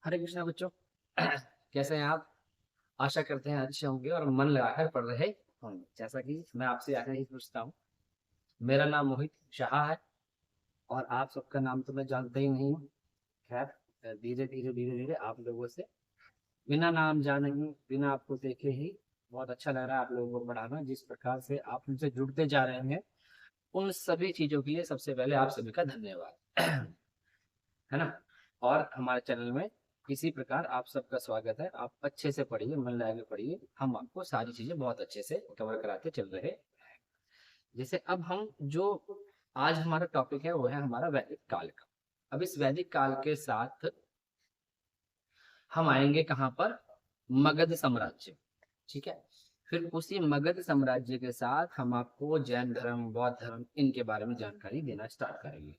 हरे कृष्णा बच्चों। कैसे हैं आप? आशा करते हैं अच्छे होंगे और मन लगाकर पढ़ रहे होंगे। जैसा कि मैं आपसे आगे ही पूछता हूँ। मेरा नाम मोहित शाह है और आप सबका नाम तो मैं जानता ही नहीं हूँ। खैर, धीरे धीरे धीरे धीरे आप लोगों से बिना नाम जाने ही, बिना आपको देखे ही बहुत अच्छा लग रहा है आप लोगों को पढ़ाना। जिस प्रकार से आप उनसे जुड़ते जा रहे हैं, उन सभी चीजों के लिए सबसे पहले आप सभी का धन्यवाद। है ना। और हमारे चैनल में इसी प्रकार आप सबका स्वागत है। आप अच्छे से पढ़िए, मन लगा के पढ़िए। हम आपको सारी चीजें बहुत अच्छे से कवर कराते चल रहे हैं। जैसे अब हम जो आज हमारा टॉपिक है वो है हमारा वैदिक काल का। अब इस वैदिक काल के साथ हम आएंगे कहाँ पर? मगध साम्राज्य। ठीक है। फिर उसी मगध साम्राज्य के साथ हम आपको जैन धर्म, बौद्ध धर्म, इनके बारे में जानकारी देना स्टार्ट करेंगे।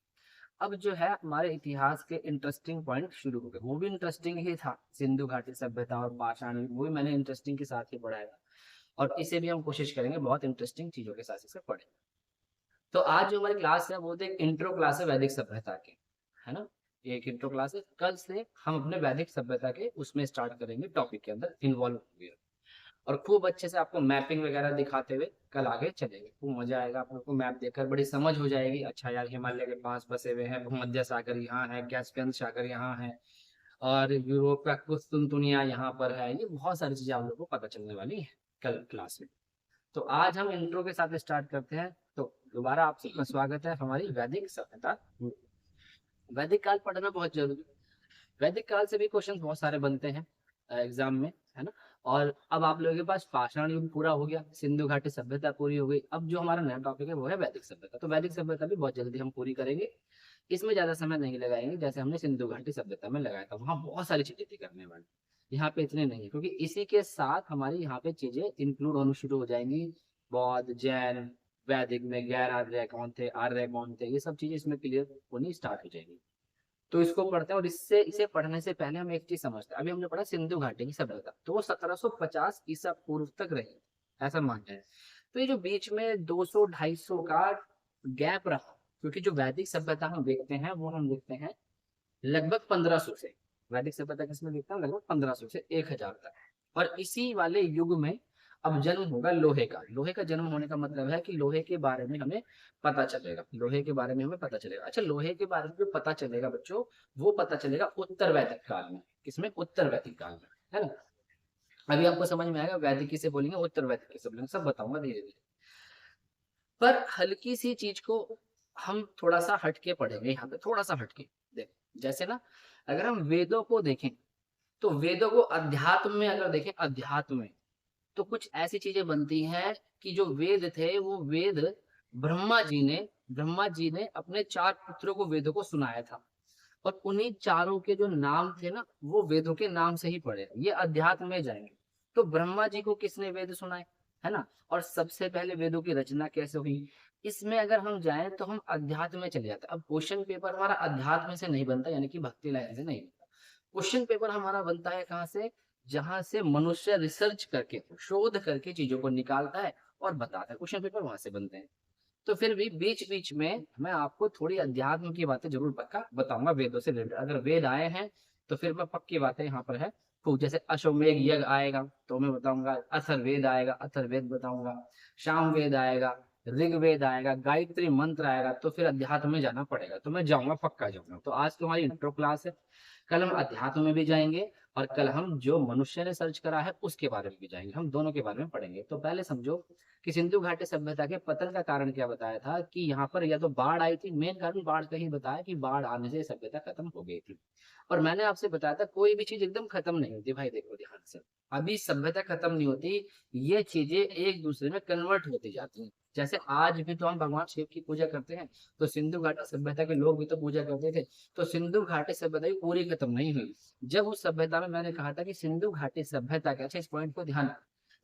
अब जो है हमारे इतिहास के इंटरेस्टिंग पॉइंट शुरू हो गए। वो भी इंटरेस्टिंग ही था, सिंधु घाटी सभ्यता और पाषाण युग, वो भी मैंने इंटरेस्टिंग के साथ ही पढ़ाया था। और इसे भी हम कोशिश करेंगे बहुत इंटरेस्टिंग चीजों के साथ इसे पढ़े। तो आज जो हमारी क्लास है वो तो एक इंट्रो क्लास है वैदिक सभ्यता की, है ना। ये एक इंट्रो क्लास है। कल से हम अपने वैदिक सभ्यता के उसमें स्टार्ट करेंगे, टॉपिक के अंदर इन्वॉल्व होंगे और खूब अच्छे से आपको मैपिंग वगैरह दिखाते हुए कल आगे चलेंगे। खूब मजा आएगा आप लोग को, मैप देखकर बड़ी समझ हो जाएगी। अच्छा यार, हिमालय के पास बसे हुए हैं, भूमध्य सागर यहाँ है, कैस्पियन सागर यहाँ है और यूरोप का कुस्तुनतुनिया यहाँ पर है। ये बहुत सारी चीजें आप लोग को पता चलने वाली है कल क्लास में। तो आज हम इंट्रो के साथ स्टार्ट करते हैं। तो दोबारा आप सबका स्वागत है हमारी वैदिक सभ्यता। वैदिक काल पढ़ना बहुत जरूरी। वैदिक काल से भी क्वेश्चन बहुत सारे बनते हैं एग्जाम में, है ना। और अब आप लोगों के पास पाषाण युग पूरा हो गया, सिंधु घाटी सभ्यता पूरी हो गई। अब जो हमारा नया टॉपिक है वो है वैदिक सभ्यता। तो वैदिक सभ्यता भी बहुत जल्दी हम पूरी करेंगे। इसमें ज्यादा समय नहीं लगाएंगे जैसे हमने सिंधु घाटी सभ्यता में लगाया था। वहां बहुत सारी चीजें थी करने वाली, यहाँ पे इतने नहीं है, क्योंकि इसी के साथ हमारी यहाँ पे चीजें इंक्लूड होनी शुरू हो जाएंगी। बौद्ध, जैन, वैदिक में गैर आर्य कौन थे, आर्य कौन थे, ये सब चीजें इसमें क्लियर होनी स्टार्ट हो जाएंगी। तो इसको पढ़ते हैं और इससे इसे पढ़ने से पहले हम एक चीज समझते हैं। अभी हमने पढ़ा सिंधु घाटी की सभ्यता, तो वो 1750 ईसा पूर्व तक रही, ऐसा मानते हैं। तो ये जो बीच में 200-250 का गैप रहा, क्योंकि जो वैदिक सभ्यता हम देखते हैं वो हम देखते हैं लगभग 1500 से। वैदिक सभ्यता किसमें देखते हैं? लगभग 1500 से 1000 तक। और इसी वाले युग में अब जन्म होगा लोहे का। लोहे का जन्म होने का मतलब है कि लोहे के बारे में हमें पता चलेगा। लोहे के बारे में हमें पता चलेगा। अच्छा, लोहे के बारे में जो पता चलेगा बच्चों, वो पता चलेगा उत्तर वैदिक काल में। किसमें? उत्तर वैदिक काल में, है ना। अभी आपको समझ में आएगा वैदिक किसे बोलेंगे, उत्तर वैदिक किसे बोलेंगे, सब बताऊंगा धीरे धीरे। पर हल्की सी चीज को हम थोड़ा सा हटके पढ़ेंगे यहाँ पे, थोड़ा सा हटके। देख, जैसे ना, अगर हम वेदों को देखें तो वेदों को अध्यात्म में अगर देखें, अध्यात्म में तो कुछ ऐसी चीजें बनती हैं कि जो वेद थे वो वेद ब्रह्मा जी ने अपने 4 पुत्रों को वेदों को सुनाया था। और उन्हीं चारों के जो नाम थे ना, वो वेदों के नाम से ही पड़े। ये अध्यात्म में जाएंगे। तो ब्रह्मा जी को किसने वेद सुनाए, है ना। और सबसे पहले वेदों की रचना कैसे हुई, इसमें अगर हम जाएं तो हम अध्यात्म में चले जाते हैं। अब क्वेश्चन पेपर हमारा अध्यात्म से नहीं बनता, यानी कि भक्ति लाइन से नहीं बनता। क्वेश्चन पेपर हमारा बनता है कहाँ से? जहां से मनुष्य रिसर्च करके, शोध करके चीजों को निकालता है और बताता है। क्वेश्चन पेपर वहां से बनते हैं। तो फिर भी बीच बीच में मैं आपको थोड़ी अध्यात्म की बातें जरूर पक्का बताऊंगा वेदों से रिलेटेड। अगर वेद आए हैं तो फिर मैं पक्की बातें यहाँ पर है। तो जैसे अश्वमेध यज्ञ आएगा तो मैं बताऊंगा, अथर्ववेद आएगा, अथर्ववेद बताऊंगा, सामवेद आएगा, ऋग्वेद आएगा, गायत्री मंत्र आएगा, तो फिर अध्यात्म में जाना पड़ेगा। तो मैं जाऊंगा, पक्का जाऊंगा। तो आज तो हमारी इंट्रो क्लास है। कल हम अध्यात्म में भी जाएंगे और कल हम जो मनुष्य ने सर्च करा है उसके बारे में भी जाएंगे। हम दोनों के बारे में पढ़ेंगे। तो पहले समझो कि सिंधु घाटी सभ्यता के पतन का कारण क्या बताया था, कि यहाँ पर या तो बाढ़ आई थी। मेन कारण बाढ़ का ही बताया कि बाढ़ आने से सभ्यता खत्म हो गई थी। और मैंने आपसे बताया था कोई भी चीज एकदम खत्म नहीं होती भाई। देखो ध्यान से, अभी सभ्यता खत्म नहीं होती, ये चीजें एक दूसरे में कन्वर्ट होती जाती हैं। जैसे आज भी तो हम भगवान शिव की पूजा करते हैं, तो सिंधु घाटी सभ्यता के लोग भी तो पूजा करते थे। तो सिंधु घाटी सभ्यता भी पूरी खत्म नहीं हुई। जब उस सभ्यता में मैंने कहा था कि सिंधु घाटी सभ्यता के, अच्छा इस पॉइंट को ध्यान,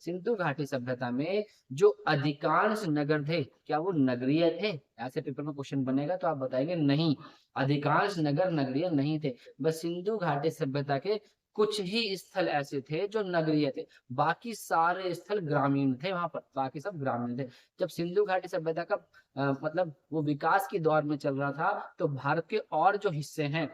सिंधु घाटी सभ्यता में जो अधिकांश नगर थे, क्या वो नगरीय थे? ऐसे पेपर में क्वेश्चन बनेगा तो आप बताएंगे नहीं, अधिकांश नगर नगरीय नहीं थे। बस सिंधु घाटी सभ्यता के कुछ ही स्थल ऐसे थे जो नगरीय थे, बाकी सारे स्थल ग्रामीण थे। वहां पर बाकी सब ग्रामीण थे। जब सिंधु घाटी सभ्यता का मतलब वो विकास की दौर में चल रहा था, तो भारत के और जो हिस्से हैं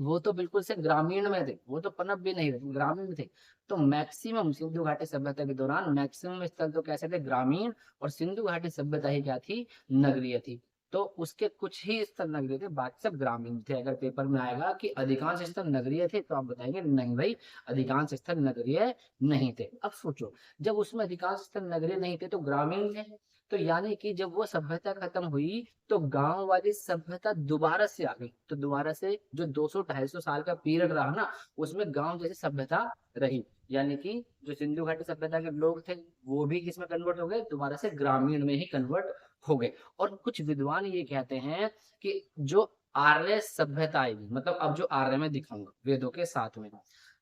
वो तो बिल्कुल से ग्रामीण में थे, वो तो पनप भी नहीं रहे, ग्रामीण में थे। तो मैक्सिमम सिंधु घाटी सभ्यता के दौरान मैक्सिमम स्थल तो कैसे थे, ग्रामीण, और सिंधु घाटी सभ्यता ही क्या थी, नगरीय थी। तो उसके कुछ ही स्थल नगरीय थे, बाकी सब ग्रामीण थे। अगर पेपर में आएगा कि अधिकांश स्थल नगरीय थे, तो आप बताएंगे नहीं भाई, अधिकांश स्थल नगरीय नहीं थे। अब सोचो, जब उसमें अधिकांश स्थल नगरीय नहीं थे तो ग्रामीण थे, तो यानी कि जब वो सभ्यता खत्म हुई तो गांव वाली सभ्यता दोबारा से आ गई। तो दोबारा से जो 200-250 साल का पीरियड रहा ना, उसमें गांव जैसी सभ्यता रही। यानी कि जो सिंधु घाटी सभ्यता के लोग थे वो भी किसमें कन्वर्ट हो गए, दोबारा से ग्रामीण में ही कन्वर्ट हो गए। और कुछ विद्वान ये कहते हैं कि जो आर्य सभ्यता आएगी, मतलब अब जो आर्य में दिखाऊंगा वेदों के साथ में,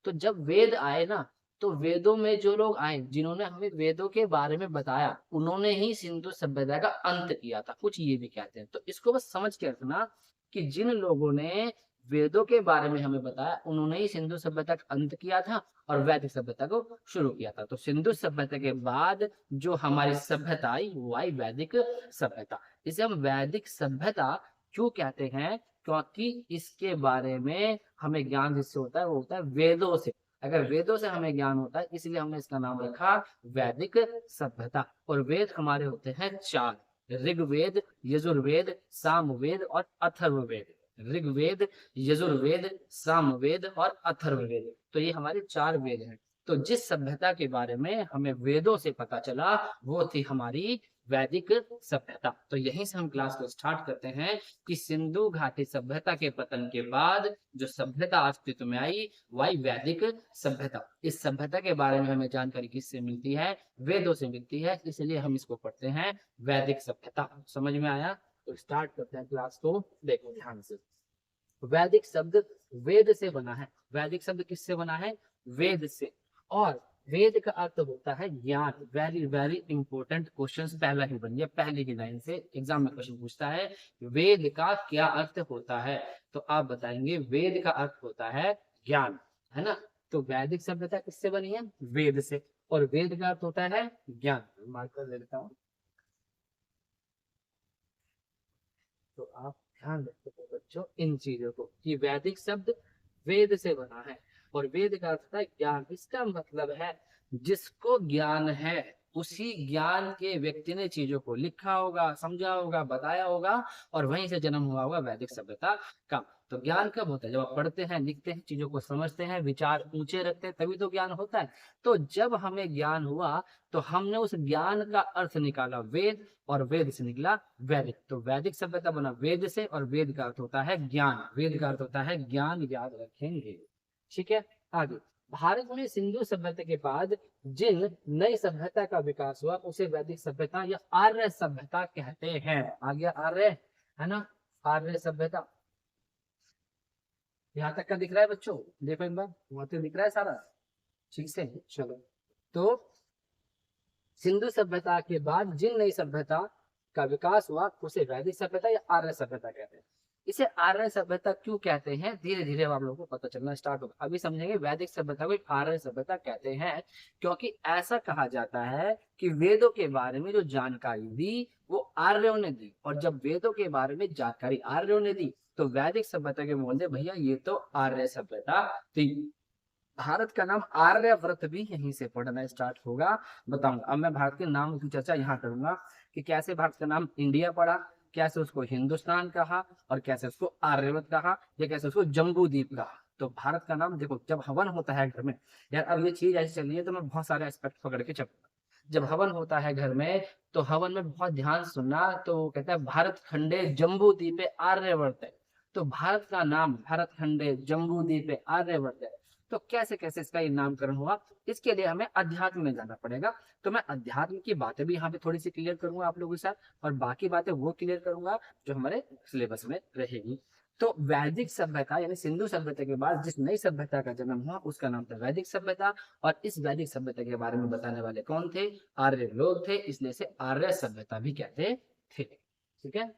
तो जब वेद आए ना, तो वेदों में जो लोग आए जिन्होंने हमें वेदों के बारे में बताया, उन्होंने ही सिंधु सभ्यता का अंत किया था, कुछ ये भी कहते हैं। तो इसको बस समझ के रखना कि जिन लोगों ने वेदों के बारे में हमें बताया, उन्होंने ही सिंधु सभ्यता का अंत किया था और वैदिक सभ्यता को शुरू किया था। तो सिंधु सभ्यता के बाद जो हमारी सभ्यता आई वो आई वैदिक सभ्यता। इसे हम वैदिक सभ्यता क्यों कहते हैं, क्योंकि इसके बारे में हमें ज्ञान जिससे होता है वो होता है वेदों से। अगर वेदों से हमें ज्ञान होता है, इसलिए हमने इसका नाम रखा वैदिक सभ्यता। और वेद हमारे होते हैं 4, ऋग्वेद, यजुर्वेद, सामवेद और अथर्ववेद। ऋग्वेद, यजुर्वेद, सामवेद और अथर्ववेद, तो ये हमारे 4 वेद हैं। तो जिस सभ्यता के बारे में हमें वेदों से पता चला वो थी हमारी वैदिक सभ्यता। तो यहीं से हम क्लास को स्टार्ट करते हैं कि सिंधु घाटी सभ्यता के पतन के बाद जो सभ्यता अस्तित्व में आई वही वैदिक सभ्यता। इस सभ्यता के बारे में हमें जानकारी किससे मिलती है, वेदों से मिलती है, इसलिए हम इसको पढ़ते हैं वैदिक सभ्यता। समझ में आया? तो स्टार्ट करते हैं क्लास को, देखो ध्यान से। वैदिक शब्द वेद से बना है। वैदिक शब्द किससे बना है, वेद से। और वेद का अर्थ होता है ज्ञान। वेरी वेरी इंपॉर्टेंट क्वेश्चन पहला ही बन गया, पहले की लाइन से एग्जाम में क्वेश्चन पूछता है वेद का क्या अर्थ होता है, तो आप बताएंगे वेद का अर्थ होता है ज्ञान, है ना। तो वैदिक सभ्यता किससे बनी है, वेद से, और वेद का अर्थ होता है ज्ञान। मार्कर ले लेता हूँ, तो आप ध्यान रखो बच्चों इन चीजों को कि वैदिक शब्द वेद से बना है और वेद का अर्थ है ज्ञान। इसका मतलब है जिसको ज्ञान है उसी ज्ञान के व्यक्ति ने चीजों को लिखा होगा, समझा होगा, बताया होगा, और वहीं से जन्म हुआ होगा वैदिक सभ्यता का। तो ज्ञान कब होता है, जब आप पढ़ते हैं, लिखते हैं, चीजों को समझते हैं, विचार ऊंचे रखते हैं, तभी तो ज्ञान होता है। तो जब हमें ज्ञान हुआ तो हमने उस ज्ञान का अर्थ निकाला वेद, और वेद से निकला वैदिक। तो वैदिक सभ्यता बना वेद से, और वेद का अर्थ होता है ज्ञान। वेद का अर्थ होता है ज्ञान, याद रखेंगे। ठीक है, आगे। भारत में सिंधु सभ्यता के बाद जिन नई सभ्यता का विकास हुआ उसे वैदिक सभ्यता या आर्य सभ्यता कहते हैं। आ गया आर्य, है ना, आर्य सभ्यता। यहाँ तक का दिख रहा है बच्चों, देखो एक बार, वहां तो दिख रहा है सारा ठीक से। चलो, तो सिंधु सभ्यता के बाद जिन नई सभ्यता का विकास हुआ उसे वैदिक सभ्यता या आर्य सभ्यता कहते हैं। इसे आर्य सभ्यता क्यों कहते हैं, धीरे धीरे आप लोगों को पता चलना स्टार्ट होगा। अभी समझेंगे वैदिक सभ्यता को आर्य सभ्यता कहते हैं क्योंकि ऐसा कहा जाता है कि वेदों के बारे में जो जानकारी दी वो आर्यों ने दी, और जब वेदों के बारे में जानकारी आर्यों ने दी तो वैदिक सभ्यता के बोलते भैया ये तो आर्य सभ्यता थी। भारत का नाम आर्यव्रत भी यहीं से पढ़ना स्टार्ट होगा, बताऊंगा। अब मैं भारत के नाम की चर्चा यहाँ करूंगा कि कैसे भारत का नाम इंडिया पड़ा, कैसे उसको हिंदुस्तान कहा, और कैसे उसको आर्यव्रत कहा, या कैसे उसको जम्बू द्वीप कहा। तो भारत का नाम देखो, जब हवन होता है घर में, यार अब ये चीज ऐसी चल रही है तो मैं बहुत सारे एस्पेक्ट पकड़ के चलूंगा। जब हवन होता है घर में तो हवन में बहुत ध्यान सुनना, तो कहता है भारत खंडे जम्बू द्वीपे आर्यवर्त है। तो भारत का नाम भारत खंडे जम्बू द्वीपे आर्यवर्त है। तो कैसे कैसे इसका ये नामकरण हुआ, इसके लिए हमें अध्यात्म में जाना पड़ेगा। तो मैं अध्यात्म की बातें भी यहाँ पे थोड़ी सी क्लियर करूंगा आप लोगों के साथ, और बाकी बातें वो क्लियर करूंगा जो हमारे सिलेबस में रहेगी। तो वैदिक सभ्यता यानी सिंधु सभ्यता के बाद जिस नई सभ्यता का जन्म हुआ उसका नाम था वैदिक सभ्यता, और इस वैदिक सभ्यता के बारे में बताने वाले कौन थे, आर्य लोग थे, इसलिए से आर्य सभ्यता भी कहते थे। ठीक है,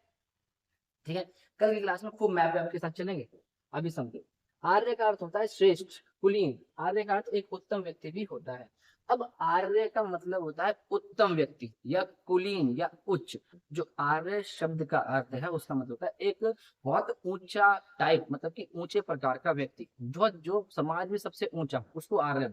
ठीक है। कल की क्लास में खूब मैप आपके साथ चलेंगे। अभी समझो, आर्य का अर्थ होता है श्रेष्ठ, कुलीन। आर्य का अर्थ एक उत्तम व्यक्ति भी होता है। अब आर्य का मतलब होता है उत्तम व्यक्ति या कुलीन या उच्च। जो आर्य शब्द का अर्थ है उसका मतलब होता है एक बहुत ऊंचा टाइप, मतलब कि ऊंचे प्रकार का व्यक्ति, जो जो समाज में सबसे ऊंचा, उसको आर्य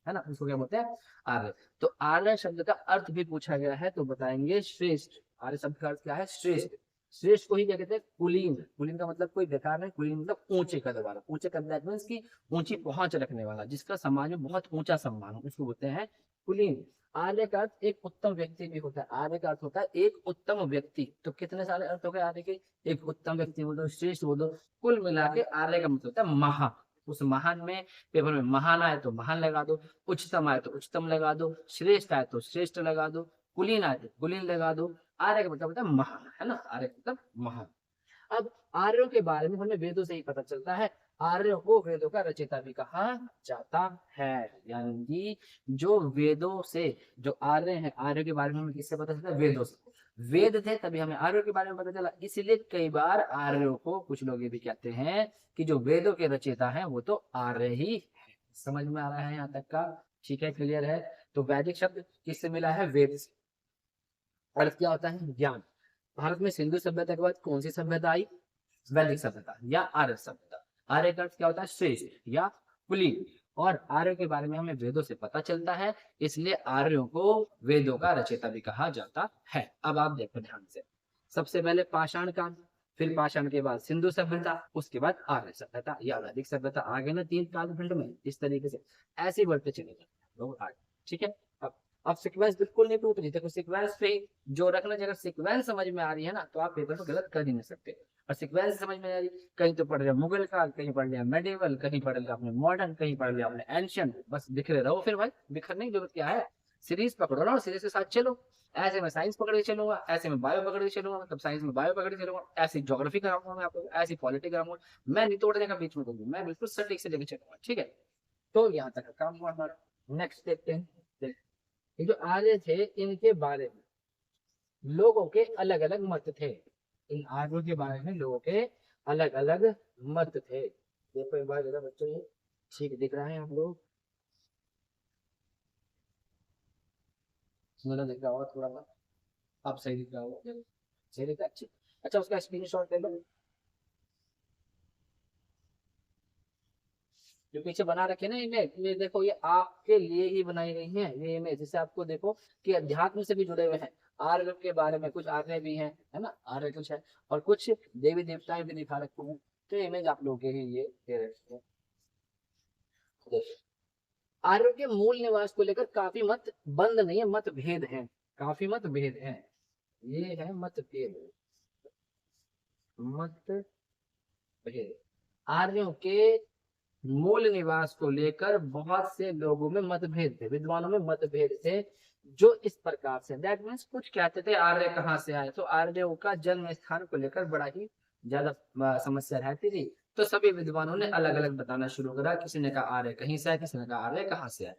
है ना, उसको क्या बोलते हैं, आर्य। तो आर्य शब्द का अर्थ भी पूछा गया है तो बताएंगे श्रेष्ठ। आर्य शब्द का अर्थ क्या है, श्रेष्ठ। श्रेष्ठ को ही क्या कहते हैं, कुलीन। कुलीन का मतलब कोई बेकार नहीं, कुलीन मतलब ऊंचे कद वाला। ऊंचे कद दैट मींस की ऊंची पहुंच रखने वाला, जिसका समाज में बहुत ऊंचा सम्मान हो, उसको बोलते हैं कुलीन। आर्य का अर्थ एक उत्तम व्यक्ति भी होता है। आर्य का अर्थ होता है एक उत्तम व्यक्ति। तो कितने सारे अर्थ हो गए आर्य के, एक उत्तम व्यक्ति बोल दो, श्रेष्ठ बोल दो, कुल मिला के आर्य का मतलब होता है महान। उस महान में पेपर में महान आए तो महान लगा दो, उच्चतम आए तो उच्चतम लगा दो, श्रेष्ठ आए तो श्रेष्ठ लगा दो, कुलीन आए तो कुलीन लगा दो। आर्य का मतलब होता है महान, है ना, आर्य का मतलब महान। अब आर्यों के बारे में हमें वेदों से ही पता चलता है। आर्यों को वेदों का रचयिता भी कहा जाता है। यानी कि जो वेदों से, जो आर्य हैं, आर्यों के बारे में हमें किससे पता चलता है, वेदों से। वेद थे तभी हमें आर्यों के बारे में पता चला। इसीलिए कई बार आर्यों को कुछ लोग ये भी कहते हैं कि जो वेदों के रचयिता हैं वो तो आर्य ही है। समझ में आ रहा है यहाँ तक का, ठीक है, क्लियर है। तो वैदिक शब्द किससे मिला है, वेद से। अर्थ क्या होता है, ज्ञान। भारत में सिंधु सभ्यता के बाद कौन सी सभ्यता आई, वैदिक सभ्यता या आर्य सभ्यता। आर्य का अर्थ क्या होता है, श्रेष्ठ या कुलीन। और आर्य के बारे में हमें वेदों से पता चलता है, इसलिए आर्यों को वेदों का रचयिता भी कहा जाता है। अब आप देखो ध्यान से, सबसे पहले पाषाण काल, फिर पाषाण के बाद सिंधु सभ्यता, उसके बाद आर्य सभ्यता या वैदिक सभ्यता। आगे ना 3 कालखंड में इस तरीके से ऐसे ही बढ़ते चलेगा लोग आगे, ठीक है। अब सीक्वेंस बिल्कुल नहीं टूट रही, देखो सीक्वेंस पे जो रखना चाहिए। अगर सीक्वेंस समझ में आ रही है ना तो आप पेपर में गलत कर ही नहीं सकते। और सीक्वेंस समझ में आ रही, कहीं तो पढ़ लिया मुगल काल, कहीं पढ़ लिया मेडिवल, कहीं पढ़ लिया आपने मॉडर्न, कहीं पढ़ लिया आपने एंशियंट, बस बिखरे रहो फिर भाई। बिखरने की जरूरत क्या है, सीरीज पकड़ो ना और सीरीज के साथ चलो। ऐसे में साइंस पकड़ के चलूंगा, ऐसे में बायो पकड़ के चलूंगा, मतलब साइंस में बायो पकड़ के चलूंगा, ऐसी ज्योग्राफी कराऊंगा मैं आपको, ऐसी पॉलिटी कराऊंगा। मैं नहीं तोड़ने का बीच में दूंगी, मैं बिल्कुल सटीक से लेके चलूंगा, ठीक है। तो यहाँ तक का काम हुआ हमारा। नेक्स्ट देखते हैं। ये जो आर्य थे इनके बारे में लोगों के अलग अलग मत थे। इन आर्यों के बारे में लोगों के अलग अलग मत थे। देखो एक बार जरा बच्चों, ये ठीक दिख रहा है आप लोग, सुंदर दिख रहा होगा थोड़ा सा, आप सही दिख रहा होगा, सही दिख रहा है, अच्छा। अच्छा, उसका स्क्रीनशॉट ले लो। जो पीछे बना रखे ना इमेज, ये देखो, ये आपके लिए ही बनाई गई है ये इमेज, जिससे आपको देखो कि अध्यात्म से भी जुड़े हुए हैं। आर्य के बारे में कुछ आर्य भी हैं, है ना, आर्य कुछ है, और कुछ देवी देवताएं भी दिखा रखे हैं। तो इमेज आप लोगों के ही ये दे रखे हैं। देखिए, आर्यों के मूल निवास को लेकर काफी मत बंद नहीं है, मतभेद है, काफी मतभेद है। ये है मतभेद, मतभेद। आर्यों के मूल निवास को लेकर बहुत से लोगों में मतभेद थे, विद्वानों में मतभेद थे। जो इस प्रकार से, दैट मीन्स कुछ कहते थे आर्य कहाँ से आए, तो आर्यों का जन्म स्थान को लेकर बड़ा ही ज्यादा समस्या रहती थी। तो सभी विद्वानों ने अलग अलग बताना शुरू करा, किसी ने कहा आर्य कहीं से आए, किसी ने कहा आर्य कहाँ से आए।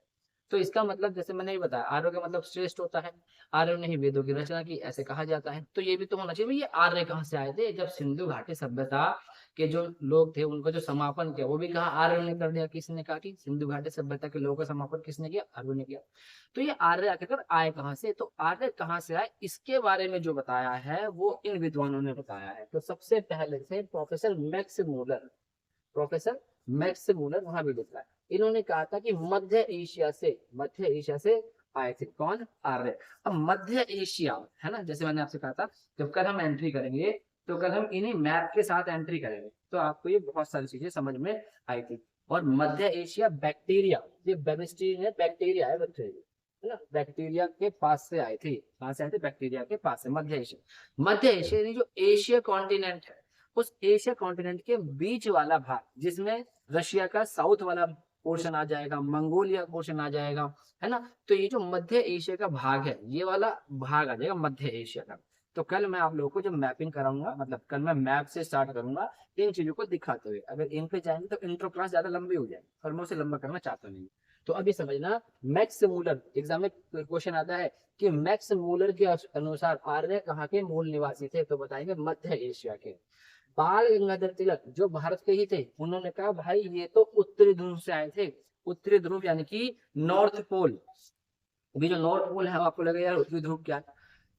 तो इसका मतलब जैसे मैंने ही बताया, आर्य का मतलब श्रेष्ठ होता है। आर्यों ने ही वेदों की रचना की, ऐसे कहा जाता है। तो ये भी तो होना चाहिए भाई, ये आर्य कहाँ से आए थे, जब सिंधु घाटी सभ्यता के जो लोग थे उनका जो समापन किया वो भी कहा आर्यों ने कर दिया। किसने कहा कि सिंधु घाटी सभ्यता के लोगों का समापन किसने किया, आर्यों ने किया। तो ये आर्य आखिरकार आए कहाँ से, तो आर्य कहाँ से आए इसके बारे में जो बताया है वो इन विद्वानों ने बताया है। तो सबसे पहले से professor Max Muller, professor Max Muller वहां भी लिखा है। इन्होंने कहा था कि मध्य एशिया से आए थे कौन, आर्य। अब मध्य एशिया, है ना, जैसे मैंने आपसे कहा था जब कल हम एंट्री करेंगे तो कल हम इन्हीं मैप के साथ एंट्री करेंगे, तो आपको ये बहुत सारी चीजें समझ में आई थी। और मध्य एशिया बैक्टीरिया, ये बैक्टीरिया बैक्टीरिया है बैक्टीरिया, है ना, बैक्टीरिया के पास से आए थे। कहां से आए थे, बैक्टीरिया के पास से। मध्य एशिया, मध्य एशिया यानी जो एशिया कॉन्टिनेंट है, उस एशिया कॉन्टिनेंट के बीच वाला भाग, जिसमें रशिया का साउथ वाला पोर्शन आ जाएगा, मंगोलिया पोर्शन आ जाएगा, है ना। तो ये जो मध्य एशिया का भाग है, ये वाला भाग आ जाएगा मध्य एशिया का। तो कल मैं आप लोगों को जब मैपिंग कराऊंगा, मतलब कल मैं मैप से स्टार्ट करूंगा इन चीजों को दिखाते हुए। अगर इन पे जाएंगे तो इंट्रो क्लास ज्यादा लंबी हो जाएगी और मैं उसे लंबा करना चाहता नहीं। तो अभी समझना, मैक्स मूलर, एग्जाम में क्वेश्चन आता है कि मैक्स मूलर के अनुसार आर्य कहाँ के मूल निवासी थे, तो बताएंगे मध्य एशिया के। बाल गंगाधर तिलक जो भारत के ही थे, उन्होंने कहा भाई ये तो उत्तरी ध्रुव से आए थे। उत्तरी ध्रुव यानी कि नॉर्थ पोल, अभी जो नॉर्थ पोल है आपको लगेगा यार उत्तरी ध्रुव क्या है,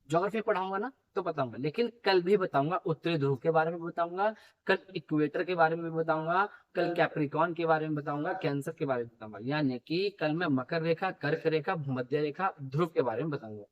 ज्योग्राफी पढ़ाऊंगा ना तो बताऊंगा, लेकिन कल भी बताऊंगा उत्तरी ध्रुव के बारे में बताऊंगा, कल इक्वेटर के बारे में बताऊंगा, कल कैप्रिकॉर्न के बारे में बताऊंगा, कैंसर के बारे में बताऊंगा, यानी कि कल मैं मकर रेखा, कर्क रेखा, भूमध्य रेखा, ध्रुव के बारे में बताऊंगा।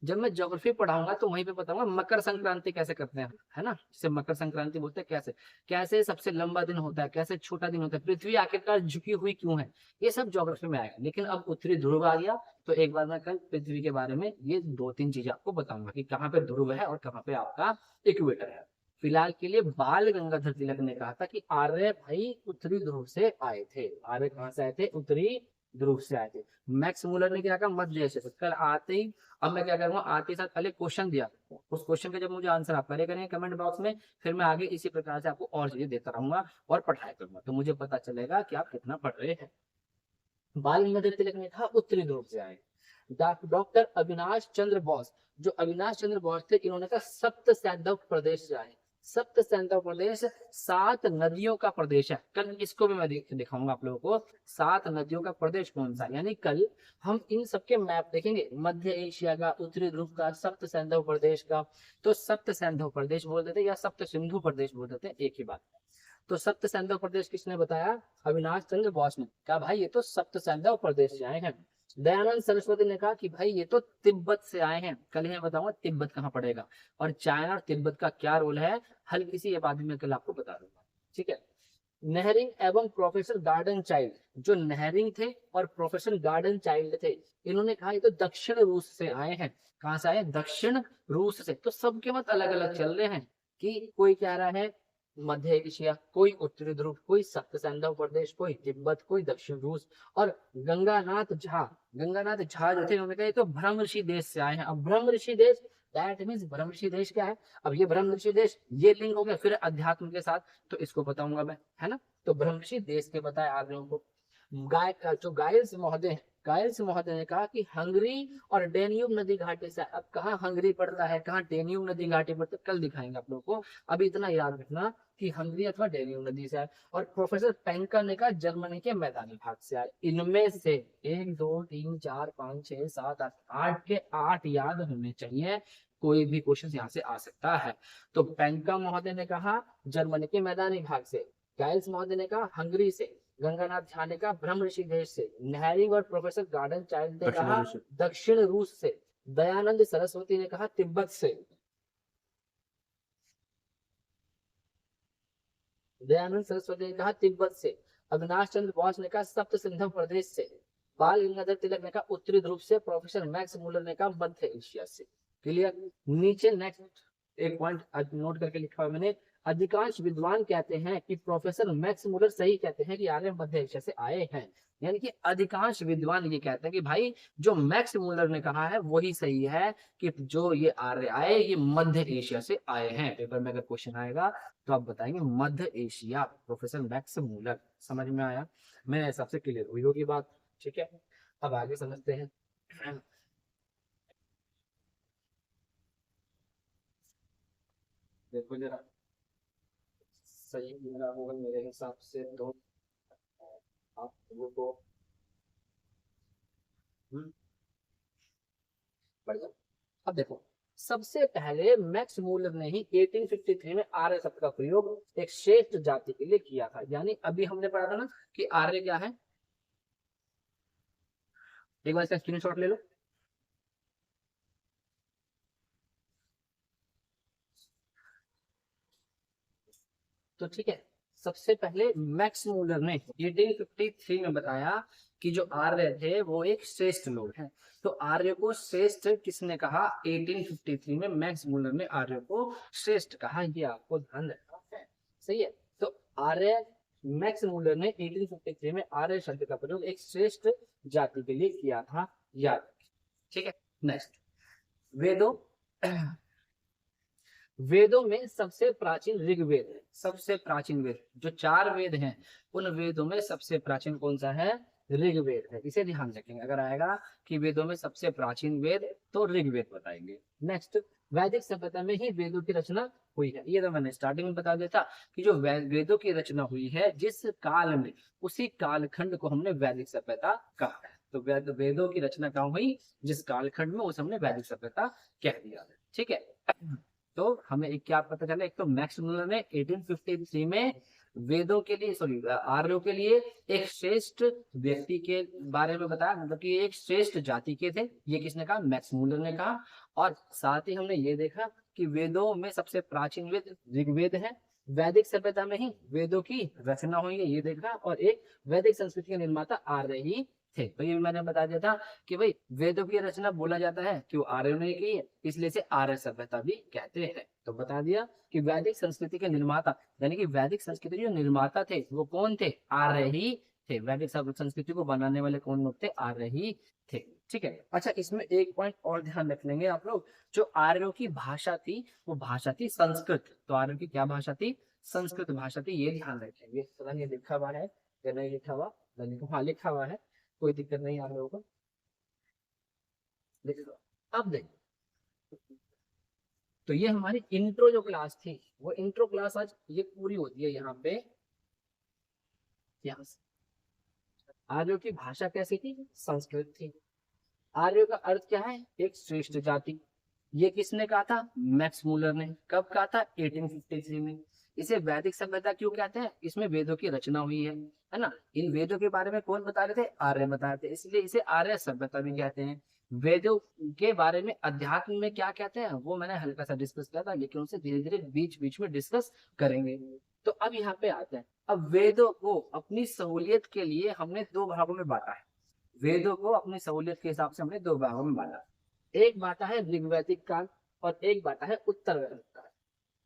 जब मैं ज्योग्राफी पढ़ाऊंगा तो वहीं पे बताऊंगा मकर संक्रांति कैसे करते हैं, है ना, जिसे मकर संक्रांति बोलते हैं, कैसे कैसे सबसे लंबा दिन होता है, कैसे छोटा दिन होता है, पृथ्वी आखिरकार झुकी हुई क्यों है, ये सब ज्योग्राफी में आएगा। लेकिन अब उत्तरी ध्रुव आ गया तो एक बार मैं कल पृथ्वी के बारे में ये 2-3 चीजें आपको बताऊंगा कि कहाँ पे ध्रुव है और कहाँ पे आपका इक्वेटर है। फिलहाल के लिए बाल गंगाधर तिलक ने कहा था कि आर्य भाई उत्तरी ध्रुव से आए थे। आर्य कहाँ से आए थे? उत्तरी ध्रुव से आए थे। मैक्स मूलर ने क्या कहा? मध्य एशिया से। कल आते ही अब मैं क्या करूंगा, आते साथ पहले क्वेश्चन दिया, उस क्वेश्चन का जब मुझे आंसर आप करे करेंगे कमेंट बॉक्स में, फिर मैं आगे इसी प्रकार से आपको और चीजें देता रहूंगा और पढ़ाया करूंगा, तो मुझे पता चलेगा कि आप कितना पढ़ रहे हैं। बाल गंगाधर तिलक ने कहा उत्तरी ध्रुव से आए। डॉक्टर अविनाश चंद्र बोस, जो अविनाश चंद्र बोस थे, इन्होंने कहा सप्त सैंधव प्रदेश से आए। सप्त सैंधव प्रदेश 7 नदियों का प्रदेश है। कल इसको भी मैं दिखाऊंगा आप लोगों को, 7 नदियों का प्रदेश कौन सा, यानी कल हम इन सबके मैप देखेंगे, मध्य एशिया का, उत्तरी ध्रुव का, सप्त सैंधव प्रदेश का। तो सप्त सैंधव प्रदेश बोल देते या सप्त सिंधु प्रदेश बोल देते, एक ही बात। तो सप्त सैंधव प्रदेश किसने बताया? अविनाश चंद्र बोस ने कहा भाई ये तो सप्त सैंधव प्रदेश से आए हैं। दयानंद सरस्वती ने कहा कि भाई ये तो तिब्बत से आए हैं। कल मैं बताऊंगा तिब्बत कहाँ पड़ेगा और चाइना और तिब्बत का क्या रोल है, हल्की सी ये बात भी मैं कल आपको बता दूंगा, ठीक है। नेहरिंग एवं प्रोफेसर गार्डन चाइल्ड, जो नेहरिंग थे और प्रोफेसर गार्डन चाइल्ड थे, इन्होंने कहा ये तो दक्षिण रूस से आए हैं। कहाँ से आए? दक्षिण रूस से। तो सबके मत अलग अलग चल रहे हैं कि कोई कह रहा है मध्य एशिया, कोई उत्तरी ध्रुव, कोई सप्त सैंधव प्रदेश, कोई तिब्बत, कोई दक्षिण रूस। और गंगानाथ झा, गंगानाथ झा जो थे उन्होंने कहा ये तो भ्रम ऋषि देश से आए हैं। अब भ्रम ऋषि देश, दैट मीन्स भ्रम ऋषि देश क्या है? अब ये भ्रम ऋषि देश ये लिंक हो गया फिर अध्यात्म के साथ, तो इसको बताऊंगा मैं, है ना। तो भ्रम ऋषि देश के बताए आर्यों को। जो गाइल्स महोदय हैं, गाइल्स महोदय ने कहा कि हंगरी और डेन्यूब नदी घाटी से। अब कहाँ हंगरी पड़ता है, कहाँ डेन्यूब नदी घाटी पड़ता है, कल दिखाएंगे आप लोगों को। अभी इतना याद रखना कि हंगरी अथवा डेन्यूब नदी से आए। और प्रोफेसर पेंकर ने कहा जर्मनी के मैदानी भाग से आए। इनमें से 1 2 3 4 5 6 7 8 8 के 8 याद होने चाहिए, कोई भी क्वेश्चन यहाँ से आ सकता है। तो पेंका महोदय ने कहा जर्मनी के मैदानी भाग से, गाइल्स महोदय ने कहा हंगरी से, गंगानाथ झा ने कहा भ्रम ऋषि देश से, नहरिंग और प्रोफेसर गार्डन चाइल्ड ने कहा दक्षिण रूस से, दयानंद सरस्वती ने कहा तिब्बत से, दयानंद सरस्वती ने कहा तिब्बत से, अविनाश चंद्र बोस ने कहा सप्त सिंधु प्रदेश से, बाल गंगाधर तिलक ने कहा उत्तरी ध्रुव से, प्रोफेसर मैक्स मूलर ने कहा मध्य एशिया से। क्लियर। नीचे नेक्स्ट एक पॉइंट नोट करके लिखा हुआ मैंने, अधिकांश विद्वान कहते हैं कि प्रोफेसर मैक्स मूलर सही कहते हैं कि आर्य मध्य एशिया से आए हैं। यानी कि अधिकांश विद्वान ये कहते हैं कि भाई जो मैक्स मूलर ने कहा है वही सही है कि जो ये आर्य आए ये मध्य एशिया से आए हैं। पेपर में अगर क्वेश्चन आएगा तो आप बताएंगे मध्य एशिया, प्रोफेसर मैक्स मूलर। समझ में आया? मेरे हिसाब से क्लियर हुई होगी बात, ठीक है। अब आगे समझते हैं। देखो जरा, सही मेरा होगा मेरे हिसाब से तो आप लोगों को बढ़िया। अब देखो, सबसे पहले मैक्स मूलर ने ही 1853 में आर्य शब्द का प्रयोग एक श्रेष्ठ जाति के लिए किया था। यानी अभी हमने पढ़ा था ना कि आर्य क्या है, एक बार इसका स्क्रीनशॉट ले लो। तो ठीक है, सबसे पहले मैक्स मूलर ने 1853 में बताया कि जो आर्य थे वो एक श्रेष्ठ लोग हैं। तो आर्य को श्रेष्ठ किसने कहा? 1853 में मैक्स मूलर ने आर्य को श्रेष्ठ कहा, ये आपको ध्यान रखना है, सही है। तो आर्य, मैक्स मूलर ने 1853 में आर्य शब्द का प्रयोग एक श्रेष्ठ जाति के लिए किया था, याद, ठीक है। नेक्स्ट, वेदों, वेदों में सबसे प्राचीन ऋग्वेद है। सबसे प्राचीन वेद, जो 4 वेद हैं उन वेदों में सबसे प्राचीन कौन सा है? ऋग्वेद है। इसे ध्यान रखेंगे, अगर आएगा कि वेदों में सबसे प्राचीन वेद तो ऋग्वेद बताएंगे। नेक्स्ट, वैदिक सभ्यता में ही वेदों की रचना हुई है। ये तो मैंने स्टार्टिंग में बता दिया था कि जो वेदों की रचना हुई है जिस काल में, उसी कालखंड को हमने वैदिक सभ्यता कहा है। तो वेदों की रचना कहाँ हुई, जिस कालखंड में, उसे हमने वैदिक सभ्यता कह दिया। ठीक है। तो हमें एक क्या पता चला, एक तो मैक्स मुलर ने 1853 में वेदों के लिए, सॉरी, आर्यों के लिए एक श्रेष्ठ व्यक्ति के बारे में बताया, मतलब कि एक श्रेष्ठ जाति के थे, ये किसने कहा, मैक्स मुलर ने कहा। और साथ ही हमने ये देखा कि वेदों में सबसे प्राचीन वेद ऋग्वेद है, वैदिक सभ्यता में ही वेदों की रचना हुई है, ये देखा। और एक वैदिक संस्कृति के निर्माता आर्य ही थे। तो ये मैंने बता दिया था कि भाई वेदों की रचना बोला जाता है कि वो आर्यों ने की है, इसलिए से आर्य सभ्यता भी कहते हैं। तो बता दिया कि वैदिक संस्कृति के निर्माता, यानी कि वैदिक संस्कृति जो निर्माता थे वो कौन थे, आर्य ही थे। वैदिक संस्कृति को बनाने वाले कौन लोग थे, आर्य ही थे। ठीक है। अच्छा, इसमें एक पॉइंट और ध्यान रख लेंगे आप लोग, जो आर्यों की भाषा थी वो भाषा थी संस्कृत। तो आर्यों की क्या भाषा थी, संस्कृत भाषा थी, ये ध्यान रखेंगे। पता नहीं लिखा हुआ है या नहीं लिखा हुआ, हाँ लिखा हुआ है, कोई दिक्कत नहीं आ रहा होगा, लिख लो। अब देखो, तो ये हमारी इंट्रो जो क्लास थी, वो इंट्रो क्लास आज ये पूरी होती है यहाँ पे। यहाँ से आर्यों की भाषा कैसी थी, संस्कृत थी। आर्यों का अर्थ क्या है, एक श्रेष्ठ जाति। ये किसने कहा था, मैक्स मूलर ने। कब कहा था, 1853 में। इसे वैदिक सभ्यता क्यों कहते हैं, इसमें वेदों की रचना हुई है ना। इन वेदों के बारे में कौन बता रहे थे, आर्य बता रहे थे, इसलिए इसे आर्य सभ्यता भी कहते हैं। वेदों के बारे में अध्यात्म में क्या कहते हैं, वो मैंने हल्का सा डिस्कस किया था, लेकिन उनसे धीरे धीरे बीच बीच में डिस्कस करेंगे। तो अब यहाँ पे आते हैं, अब वेदों को अपनी सहूलियत के लिए हमने दो भागों में बांटा है। वेदों को अपनी सहूलियत के हिसाब से हमने दो भागों में बांटा। एक बाटा है ऋग्वैदिक काल और एक बाटा है उत्तर वैदिक काल।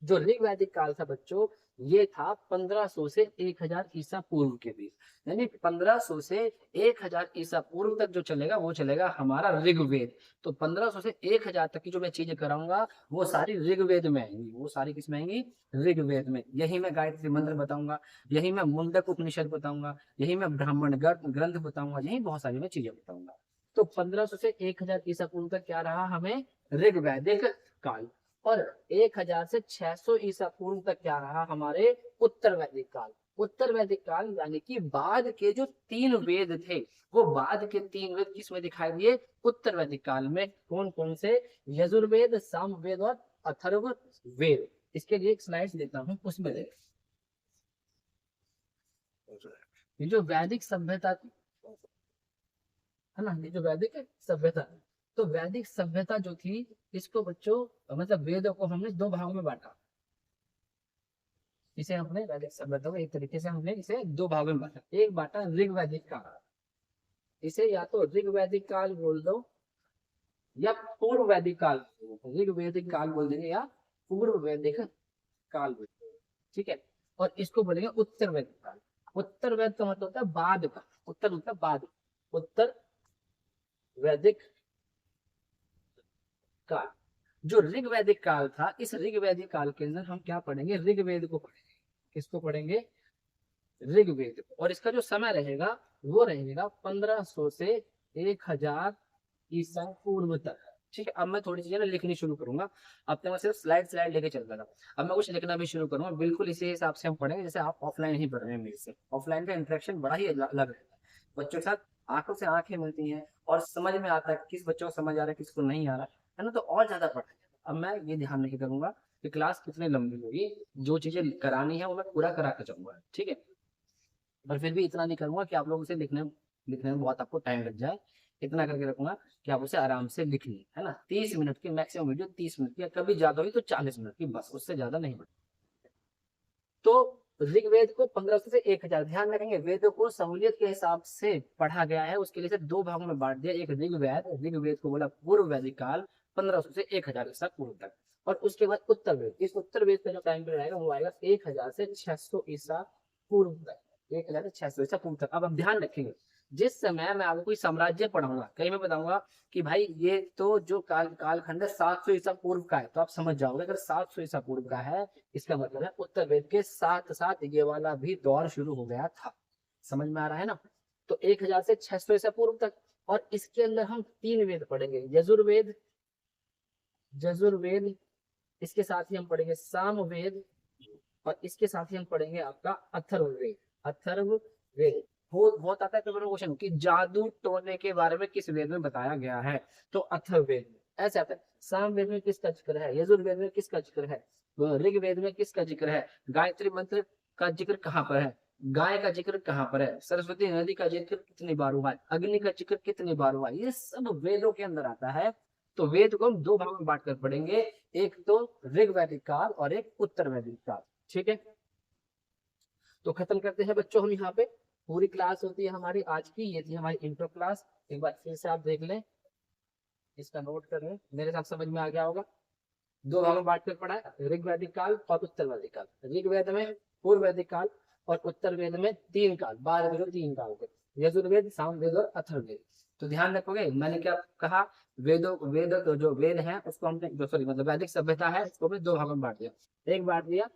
जो ऋग्वैदिक काल था बच्चों, ये था 1500 से 1000 ईसा पूर्व के बीच, यानी 1500 से 1000 ईसा पूर्व तक जो चलेगा वो चलेगा हमारा ऋग्वेद। तो 1500 से 1000 तक की जो मैं चीजें कराऊंगा वो सारी ऋग्वेद में आएंगी, वो सारी किसमें आएंगी, ऋग्वेद में। यही मैं गायत्री मंत्र बताऊंगा, यही मैं मुंडक उपनिषद बताऊंगा, यही मैं ब्राह्मण ग्रंथ बताऊंगा, यही बहुत सारी मैं चीजें बताऊंगा। तो 1500 से 1000 ईसा पूर्व तक क्या रहा हमें, ऋग्वैदिक काल। और 1000 से 600 ईसा पूर्व तक क्या रहा हमारे, उत्तर वैदिक काल। उत्तर वैदिक काल यानी कि बाद के जो 3 वेद थे, वो बाद के 3 वेद किसमें दिखाई दिए, उत्तर वैदिक काल में। कौन कौन से, यजुर्वेद, सामवेद और अथर्व वेद। इसके लिए एक स्लाइड देता हूँ, उसमें देख, ये जो वैदिक सभ्यता थी, है ना, ये जो वैदिक सभ्यता, तो वैदिक सभ्यता जो थी, इसको बच्चों, मतलब वेदों को हमने दो भागों में बांटा। इसे हमने वैदिक सभ्यता को एक तरीके से हमने इसे दो भागों में बांटा। एक बांटा ऋग्वैदिक काल, इसे या तो ऋग्वैदिक काल बोल दो या पूर्व वैदिक काल। ऋग्वैदिक काल बोल देंगे या पूर्व वैदिक काल बोल देंगे। ठीक है। और इसको बोलेंगे उत्तर वैदिक काल। उत्तर वैद का मतलब होता है बाद का, उत्तर मतलब बाद, उत्तर वैदिक काल। जो ऋग्वैदिक काल था, इस ऋग्वैदिक काल के अंदर हम क्या पढ़ेंगे, ऋग्वेद को पढ़ेंगे। किसको पढ़ेंगे, ऋग्वेद। और इसका जो समय रहेगा वो रहेगा 1500 से 1000 ईसा पूर्व तक। ठीक है। अब मैं थोड़ी चीजें लिखनी शुरू करूंगा, अब तक मैं सिर्फ स्लाइड स्लाइड लेके चल रहा था, अब मैं कुछ लिखना भी शुरू करूंगा, बिल्कुल इसी हिसाब से हम पढ़ेंगे जैसे आप ऑफलाइन ही पढ़ रहे हैं मेरे से। ऑफलाइन का इंटरेक्शन बड़ा ही अलग रहता है, बच्चों के साथ आंखों से आंखें मिलती हैं और समझ में आता है किस बच्चों को समझ आ रहा है, किसको नहीं आ रहा है ना, तो और ज्यादा पढ़ा। अब मैं ये ध्यान नहीं करूंगा कि क्लास कितनी लंबी होगी, जो चीजें करानी है वो मैं पूरा करा के जाऊंगा। ठीक है। पर फिर भी इतना नहीं करूंगा कि आप लोगों से लिखने लिखने में बहुत आपको टाइम लग जाए। इतना करके रखूंगा कि आप उसे आराम से लिख लें, है ना। 30 मिनट की मैक्सिमम वीडियो, 30 मिनट की, या कभी ज्यादा हुई तो 40 मिनट की, बस उससे ज्यादा नहीं बढ़। तो ऋग्वेद को 1500 से 1000, ध्यान रखेंगे वेदों को सहूलियत के हिसाब से पढ़ा गया है, उसके लिए से दो भागों में बांट दिया। एक ऋग्वेद, ऋग्वेद को बोला पूर्व वैदिक काल 1500 से 1000 ईसा पूर्व तक। और उसके बाद उत्तर वेद, इस उत्तर वेद का जो टाइम पीरियड आएगा वो आएगा 1000 से 600 ईसा पूर्व तक। 1000 से 600 ईसा पूर्व तक। अब हम ध्यान रखेंगे, जिस समय मैं आपको कोई साम्राज्य पढ़ाऊंगा, कहीं मैं बताऊंगा कि भाई ये तो जो कालखंड है 700 ईसा पूर्व का है, तो आप समझ जाओगे अगर 700 ईसा पूर्व का है, इसका मतलब है उत्तर वेद के साथ साथ ये वाला भी दौर शुरू हो गया था। समझ में आ रहा है ना। तो 1000 से 600 ईसा पूर्व तक। और इसके अंदर हम 3 वेद पढ़ेंगे, यजुर्वेद, यजुर्वेद, इसके साथ ही हम पढ़ेंगे सामवेद, और इसके साथ ही हम पढ़ेंगे आपका अथर्ववेद, अथर्ववेद। बहुत आता है पेपर में क्वेश्चन कि जादू टोने के बारे में किस वेद में बताया गया है, तो अथर्ववेद में ऐसे आता है। सामवेद में किसका जिक्र है, यजुर्वेद में किसका जिक्र है, ऋग्वेद में किसका जिक्र है, गायत्री मंत्र का जिक्र कहाँ पर है, गाय का जिक्र कहाँ पर है, सरस्वती नदी का जिक्र कितनी बार हुआ है, अग्नि का जिक्र कितनी बार हुआ है, ये सब वेदों के अंदर आता है। तो वेद को हम दो भागों में बांट कर पढ़ेंगे, एक तो ऋग्वैदिक काल और एक उत्तर वैदिक काल। ठीक है, तो खत्म करते हैं बच्चों हम यहाँ पे। पूरी क्लास होती है हमारी आज की, ये थी हमारी इंट्रो क्लास। एक बार फिर से आप देख लें, इसका नोट कर लें, मेरे साथ समझ में आ गया होगा। दो भागों में बांट कर पढ़ा है, ऋग्वैदिक काल और उत्तर वैदिक काल। ऋग्वेद में पूर्व वैदिक काल और उत्तर वेद में 3 काल, 12 वेद 3 काल के, यजुर्वेद, सामवेद और अथर्ववेद। तो ध्यान रखोगे, मैंने क्या कहा, वेदों तो जो वेद है उसको हमने, जो सॉरी मतलब वैदिक सभ्यता है उसको हमने दो भागों में बांट दिया। एक बांट दिया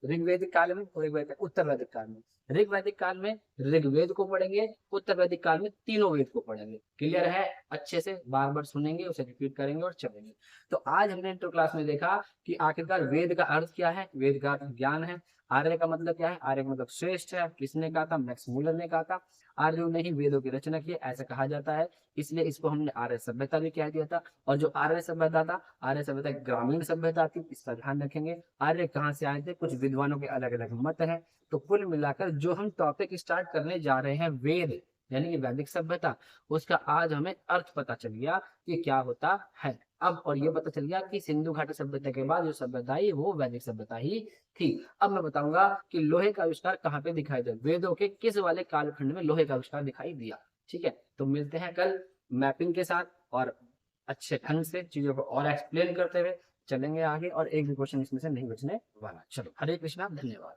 ऋग्वैदिक काल में और उत्तर वैदिक काल में। ऋग्वैदिक काल में ऋग्वेद को पढ़ेंगे, उत्तर वैदिक काल में तीनों वेद को पढ़ेंगे। क्लियर है, अच्छे से बार बार सुनेंगे, उसे रिपीट करेंगे और चलेंगे। तो आज हमने इंट्रो क्लास में देखा कि आखिरकार वेद का अर्थ क्या है, वेद का अर्थ ज्ञान है। आर्य का मतलब क्या है, आर्य का मतलब श्रेष्ठ है। किसने कहा था, मैक्स मूलर ने कहा था। आर्यों ने ही वेदों की रचना की ऐसा कहा जाता है, इसलिए इसको हमने आर्य सभ्यता भी कह दिया था। और जो आर्य सभ्यता था, आर्य सभ्यता ग्रामीण सभ्यता थी, इसका ध्यान रखेंगे। आर्य कहाँ से आए थे, कुछ विद्वानों के अलग अलग मत हैं। तो कुल मिलाकर जो हम टॉपिक स्टार्ट करने जा रहे हैं, वेद यानी कि वैदिक सभ्यता, उसका आज हमें अर्थ पता चल गया कि क्या होता है। अब और ये पता चल गया कि सिंधु घाटी सभ्यता के बाद जो सभ्यता आई वो वैदिक सभ्यता ही थी। अब मैं बताऊंगा कि लोहे का आविष्कार कहाँ पे दिखाई दिया, वेदों के किस वाले कालखंड में लोहे का आविष्कार दिखाई दिया। ठीक है, तो मिलते हैं कल मैपिंग के साथ और अच्छे ढंग से चीजों को और एक्सप्लेन करते हुए चलेंगे आगे, और एक भी क्वेश्चन इसमें से नहीं बचने वाला। चलो, हरे कृष्णा, धन्यवाद।